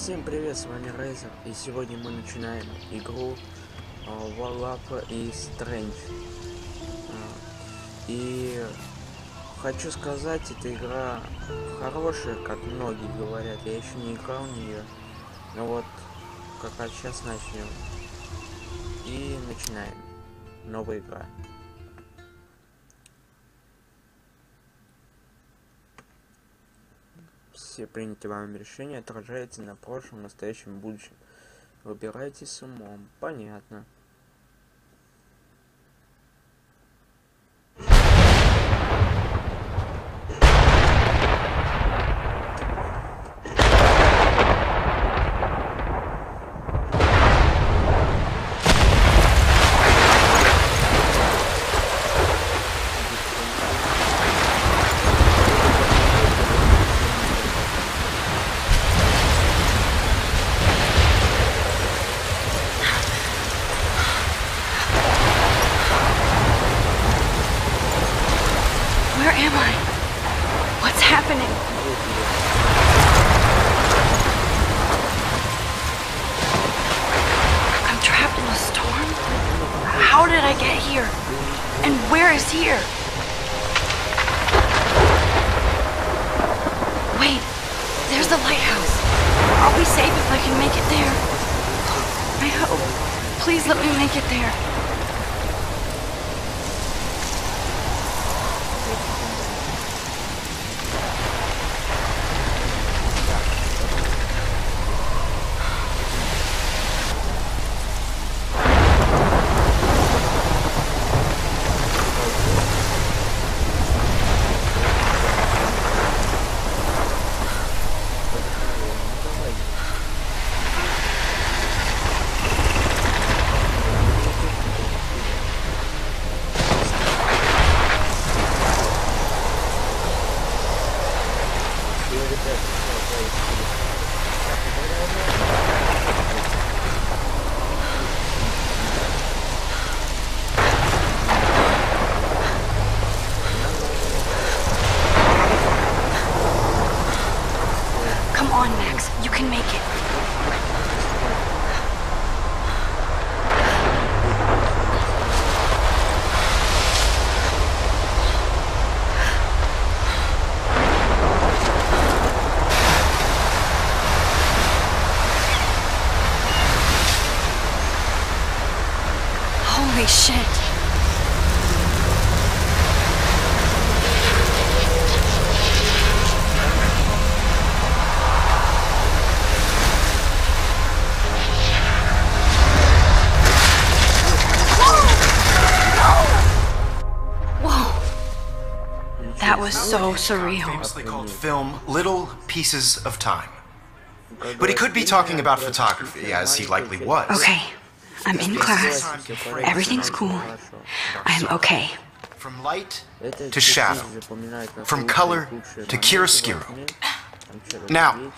Всем привет, с вами Reizer, и сегодня мы начинаем игру Валапа и Стрэндж. И хочу сказать, эта игра хорошая, как многие говорят. Я еще не играл в нее, но вот как раз сейчас начнем. И начинаем. Новая игра. Все принятые вами решения отражаются на прошлом, настоящем, будущем. Выбирайте с умом. Понятно. How did I get here? And where is here? Wait, there's the lighthouse. I'll be safe if I can make it there. I hope. Please let me make it there. Come on, Max. You can make it. Holy shit. That was so surreal. Famously called film Little Pieces of Time. But he could be talking about photography, as he likely was. Okay, I'm in class. Everything's cool. I'm okay. From light to shadow. From color to chiaroscuro. Now,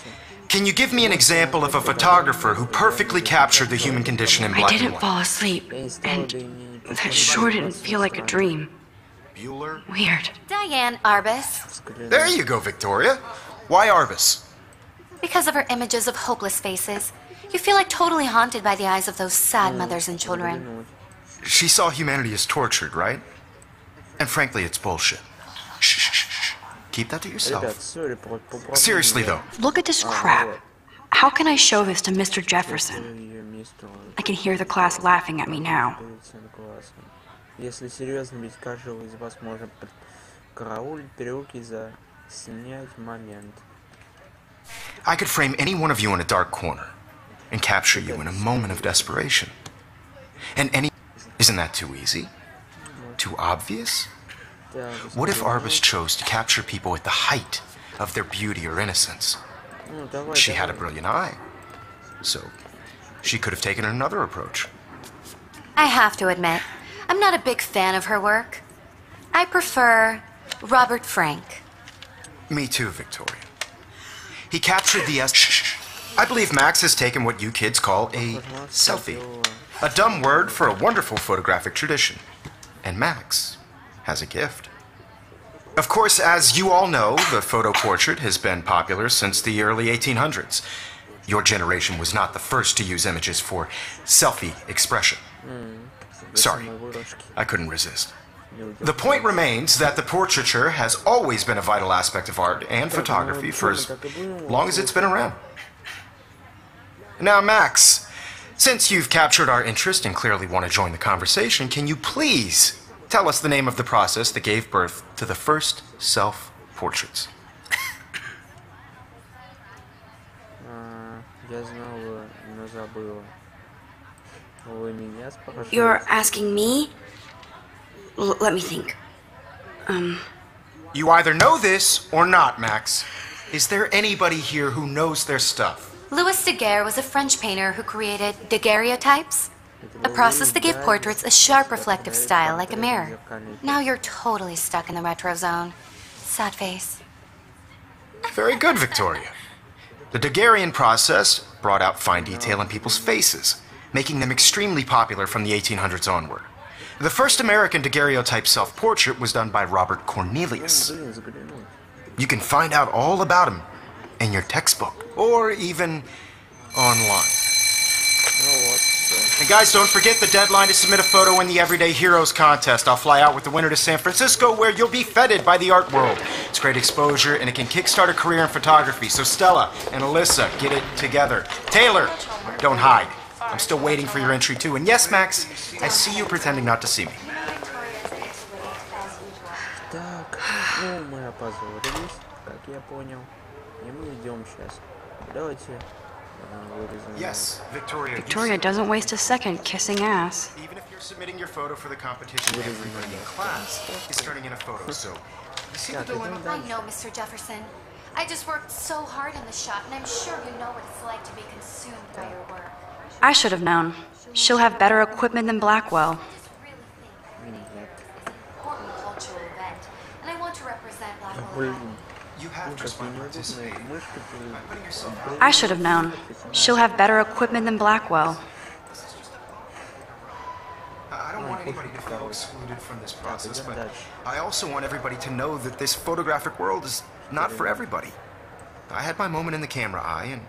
can you give me an example of a photographer who perfectly captured the human condition in black I and didn't white? fall asleep, and that sure didn't feel like a dream. Bueller? Weird. Diane Arbus. There you go, Victoria. Why Arbus? Because of her images of hopeless faces, you feel like totally haunted by the eyes of those sad mothers and children. She saw humanity as tortured, right? And frankly, it's bullshit. Shh, shh, shh. Keep that to yourself. Seriously, though. Look at this crap. How can I show this to Mr. Jefferson? I can hear the class laughing at me now. Если серьезно, ведь каждого из вас можно караулить переулки за снять момент. I could frame any one of you in a dark corner and capture you in a moment of desperation. And isn't that too easy? Too obvious? What if Arbus chose to capture people at the height of their beauty or innocence? She had a brilliant eye, so she could have taken another approach. I have to admit, I'm not a big fan of her work. I prefer Robert Frank. Me too, Victoria. He captured the I believe Max has taken what you kids call a selfie. A dumb word for a wonderful photographic tradition. And Max has a gift. Of course, as you all know, the photo portrait has been popular since the early 1800s. your generation was not the first to use images for selfie expression. Sorry, I couldn't resist. The point remains that the portraiture has always been a vital aspect of art and photography for as long as it's been around. Now, Max, since you've captured our interest and clearly want to join the conversation, can you please tell us the name of the process that gave birth to the first self-portraits? You're asking me? Let me think. You either know this or not, Max. Is there anybody here who knows their stuff? Louis Daguerre was a French painter who created daguerreotypes, a process that gave portraits a sharp reflective style like a mirror. Now you're totally stuck in the retro zone. Sad face. Very good, Victoria. The Daguerrean process brought out fine detail in people's faces, making them extremely popular from the 1800s onward. The first American daguerreotype self-portrait was done by Robert Cornelius. You can find out all about him in your textbook, or even online. And guys, don't forget the deadline to submit a photo in the Everyday Heroes contest. I'll fly out with the winner to San Francisco, where you'll be feted by the art world. It's great exposure, and it can kickstart a career in photography. So Stella and Alyssa, get it together. Taylor, don't hide. I'm still waiting for your entry too. And yes, Max, I see you pretending not to see me. Так, ну мы опозорились, как я понял. И мы идем сейчас. Давайте вырезаем. Yes, Victoria. Victoria doesn't waste a second kissing ass. Even if you're submitting your photo for the competition, everybody in class is turning in a photo. So, you see the dilemma? I know, Mr. Jefferson. I just worked so hard in the shot, and I'm sure you know what it's like to be consumed by your work. I should have known. She'll have better equipment than Blackwell. Important cultural event, and I want to represent Blackwell. You have just one participate. I should have known. She'll have better equipment than Blackwell. I don't want anybody to feel excluded from this process, but I also want everybody to know that this photographic world is not for everybody. I had my moment in the camera eye, and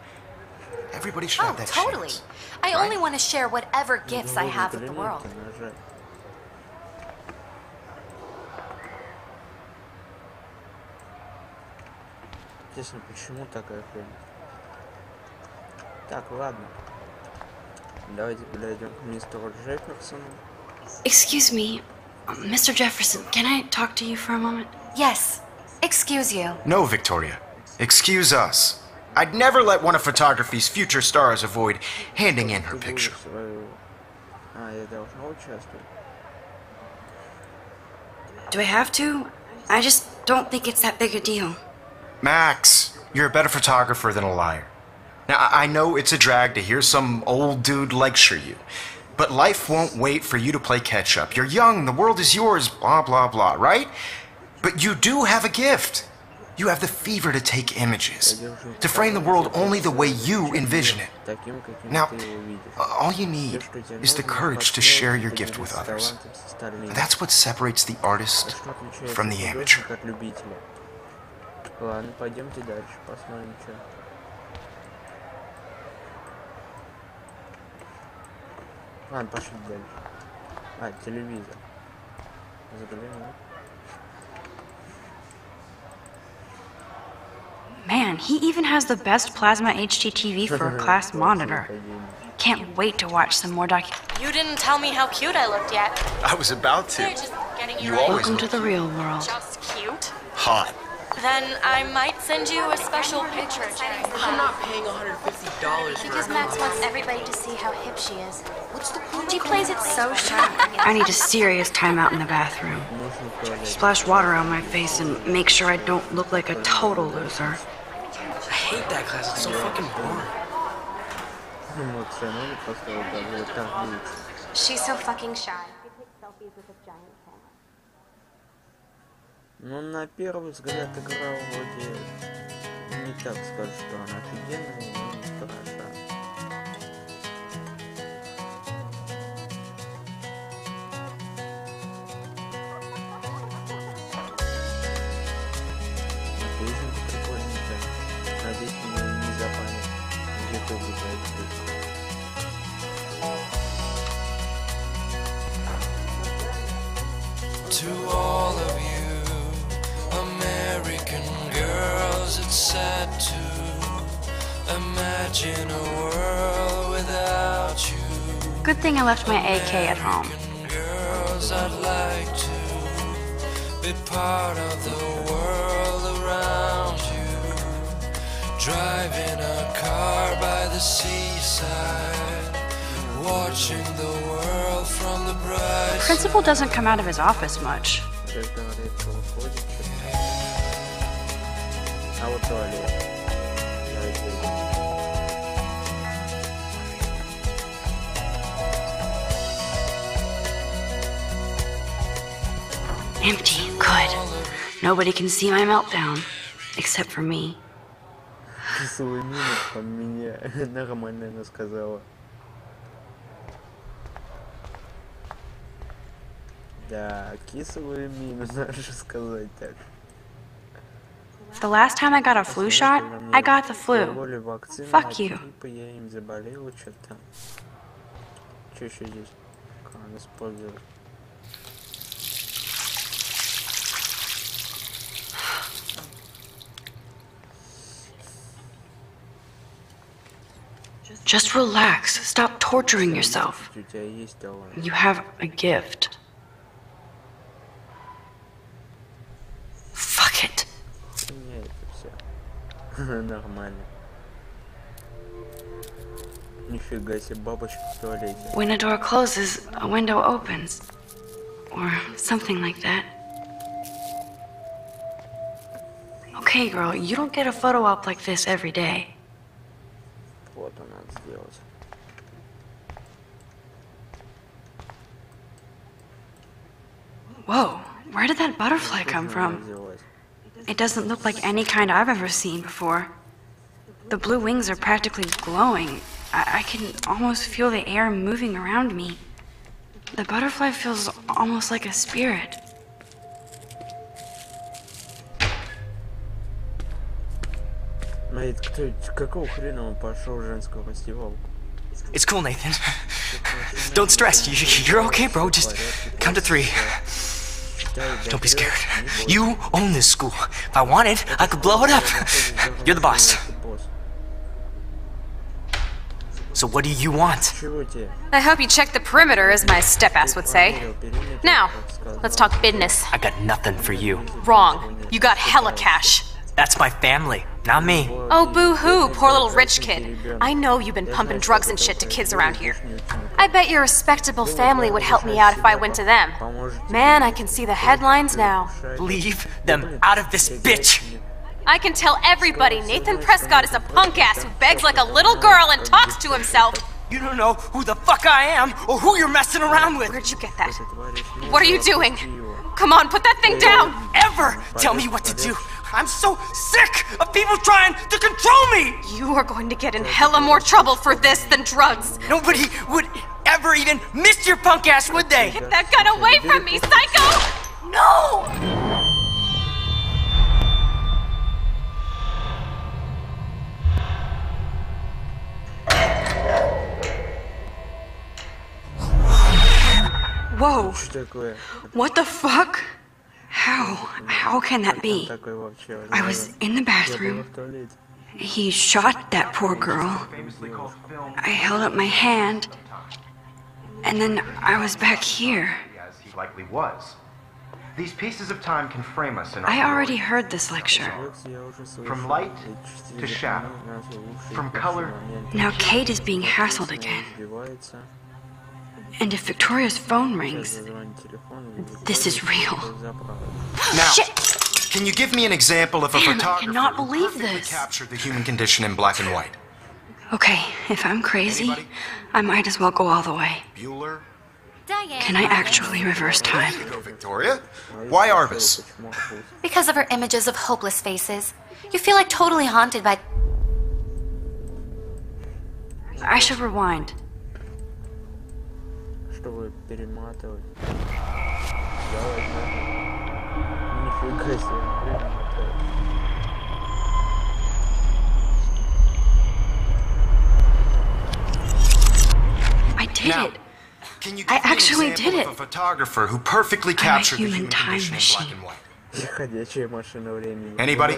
everybody should have that totally. chance. I only want to share whatever gifts I have with the world. Интересно, почему такая хрень? Так, ладно. Давайте подойдем к мистеру Джефферсону. Excuse me, Mr. Jefferson, can I talk to you for a moment? Yes. Excuse you. No, Victoria. Excuse us. I'd never let one of photography's future stars avoid handing in her picture. Я должна участвовать. Do I have to? I just don't think it's that big a deal. Max, you're a better photographer than a liar. Now, I know it's a drag to hear some old dude lecture you, but life won't wait for you to play catch-up. You're young, the world is yours, blah, blah, blah, right? But you do have a gift. You have the fever to take images, to frame the world only the way you envision it. Now, all you need is the courage to share your gift with others. That's what separates the artist from the amateur. Ладно, пойдемте дальше, посмотрим, что. Ладно, пошли дальше. Телевизор. Заглянем. Man, he even has the best plasma HDTV for a class monitor. Can't wait to watch some more You didn't tell me how cute I looked yet. I was about to. They're just getting you You right. always Welcome to look the real world. Just cute. hot. Then I might send you a special picture. I'm not paying $150 for Because it. Max wants everybody to see how hip she is. She plays it so sharp. I need a serious timeout in the bathroom. Splash water on my face and make sure I don't look like a total loser. I hate that class. It's so fucking boring. She's so fucking shy. Ну, на первый взгляд игра вроде не так скажу, что она офигенная, но хороша. Песенка прикольненькая. Надеюсь, мне не запамять. To all of you American girls, it's sad to imagine a world without you. Good thing I left my AK at home. Girls, I'd like to be part of the world around you. Driving a car by the seaside, watching the world from the bright side. Principal doesn't come out of his office much. А вот туалет. Empty. Good. Nobody can see my meltdown. Except for me. Кислую мину по мне нормально она сказала. Да, кислую мину надо же сказать так. The last time I got a flu shot, I got the flu. Fuck you. Я им заболел, что-то там. Что еще здесь? Как она использует? Just relax. Stop torturing yourself. У тебя есть талант. You have a gift. Fuck it. У меня это все. Нормально. Нифига себе, бабочка в туалете. When a door closes, a window opens. Or something like that. Okay, girl, you don't get a photo op like this every day. Вот он надо сделать. Whoa, where did that butterfly come from? It doesn't look like any kind I've ever seen before. The blue wings are practically glowing. I can almost feel the air moving around me. The butterfly feels almost like a spirit. Мейт, какого хрена он пошел в женскую раздевалку? It's cool, Nathan. Don't stress. You're okay, bro. Just count to 3. Don't be scared. You own this school. If I wanted, I could blow it up. You're the boss. So what do you want? I hope you check the perimeter, as my step-ass would say. Now, let's talk business. I got nothing for you. Wrong. You got hella cash. That's my family, not me. Oh, boo-hoo, poor little rich kid. I know you've been pumping drugs and shit to kids around here. I bet your respectable family would help me out if I went to them. Man, I can see the headlines now. Leave them out of this bitch. I can tell everybody Nathan Prescott is a punk-ass who begs like a little girl and talks to himself. You don't know who the fuck I am or who you're messing around with. Where'd you get that? What are you doing? Come on, put that thing down! Ever tell me what to do. I'm so sick of people trying to control me! You are going to get in hella more trouble for this than drugs. Nobody would ever even miss your punk ass, would they? Get that gun away from me, psycho! No! Whoa, Что такое? what the fuck? How can that be? Такой вообще. I was in the Я был bathroom. в туалете. He shot that poor girl. I held up my hand, and then I was back here. As he likely was. These pieces of time can frame us in our I already glory. heard this lecture. From light to shadow, from color. Now Kate is being hassled again. And if Victoria's phone rings, this is real. Now, Shit! can you give me an example of a Man, I photographer cannot who believe perfectly this. captured the human condition in black and white? Okay, if I'm crazy, I might as well go all the way. Bueller? Can I actually reverse time? There you go, Victoria. Why Arvis? Because of her images of hopeless faces. You feel like totally haunted by... I should rewind. Чтобы перематывать. Давай, нифига себе, перемотать. did Now, it. can you I give me an actually example did it. of a photographer who perfectly I'm a captured the human human time condition in black machine. and white? Ходячая машина времени. Anybody?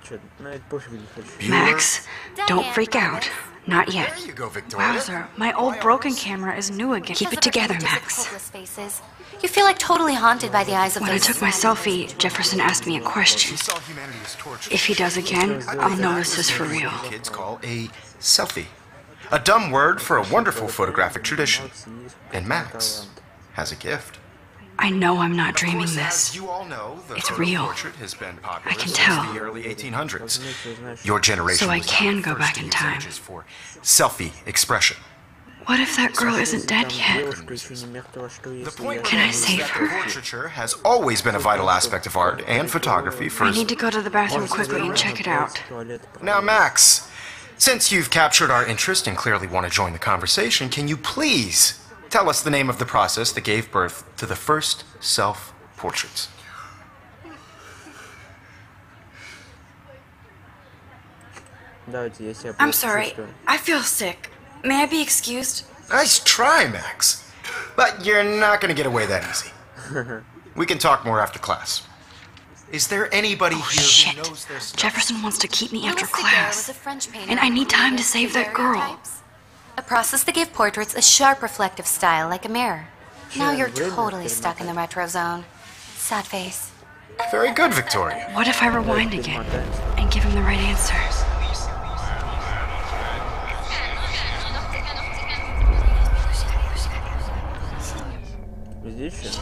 Чё, ну это пофиг, не хочу. Max, don't freak out. Not yet. There you go, Victoria. Wowzer, my old broken camera is new again. Keep it together, Max. Faces. You feel like totally haunted by the eyes of When I those took my selfie, Jefferson asked me a question. We saw humanity as tortured. If he does again, I'll know this is for real. Kids call a selfie. A dumb word for a wonderful photographic tradition. And Max has a gift. I know I'm not Of dreaming course, this. as you all know, the It's photo real. portrait has been popular I can since tell. the early 1800s. Your generation So I was can not the go first back to in use time. images for selfie expression. What if that girl isn't dead yet? Девушка еще не мертва, что The если point я... Can I is save that her? portraiture has always been a vital aspect of art and photography for... I need to go to the bathroom quickly and check it out. Now, Max, since you've captured our interest and clearly want to join the conversation, can you please tell us the name of the process that gave birth to the first self-portraits? Давайте, я себя I'm плохо sorry. чувствую. I feel sick. May I be excused? Nice try, Max. But you're not going to get away that easy. We can talk more after class. Is there anybody here Shit. who knows their stuff? Jefferson wants to keep me after Louis Daguerre was class. a French painter And I need who time to created save that girl. daguerreotypes, a process that gave portraits a sharp reflective style like a mirror. Now you're totally stuck in the retro zone. Sad face. Very good, Victoria. What if I rewind again and give him the right answer? Здесь сейчас?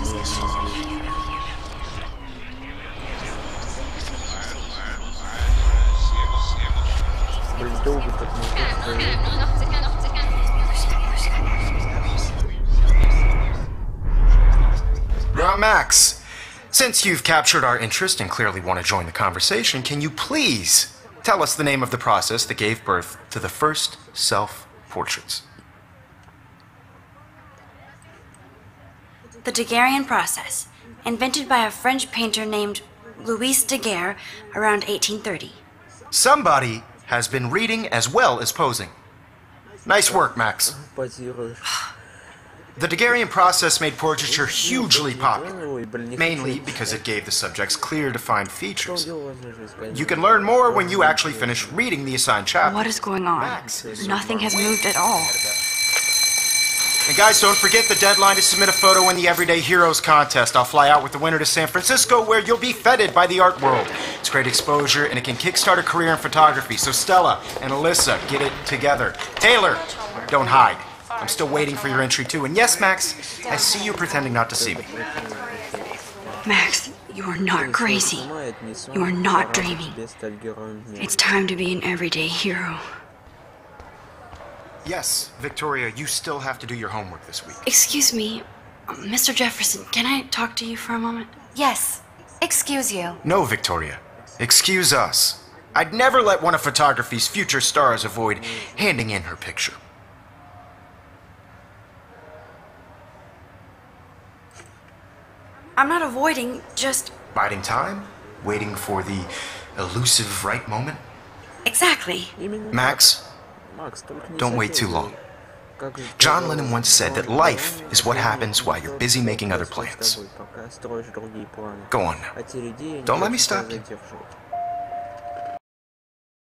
Блин, долго так не будет. Now, Max, since you've captured our interest and clearly want to join the conversation, can you please tell us the name of the process that gave birth to the first self-portraits? The Daguerrean process, invented by a French painter named Louis Daguerre around 1830. Somebody has been reading as well as posing. Nice work, Max. Позируешь. The Daguerrean process made portraiture hugely popular, Ой, блин, не mainly хочу. because it gave the subjects clear, defined Что features. делал возможность, конечно. You can learn more when you actually finish reading the assigned chapter. What is going on? Max is Nothing has moved at all. And guys, don't forget the deadline to submit a photo in the Everyday Heroes contest. I'll fly out with the winner to San Francisco, where you'll be feted by the art world. It's great exposure, and it can kickstart a career in photography. So Stella and Alyssa, get it together. Taylor, don't hide. I'm still waiting for your entry too. And yes, Max, I see you pretending not to see me. Max, you are not crazy. You are not dreaming. It's time to be an everyday hero. Yes, Victoria, you still have to do your homework this week. Excuse me, Mr. Jefferson, can I talk to you for a moment? Yes. Excuse you. No, Victoria. Excuse us. I'd never let one of photography's future stars avoid handing in her picture. I'm not avoiding, just... Biding time? Waiting for the elusive right moment? Exactly. Max, Макс, только не don't wait too советую. long. Как же John сказал Lennon once said that life is what happens while you're busy making other с plans. тобой, пока строишь другие планы. Go on now. А те идеи не Don't let me хочется stop you. задерживать.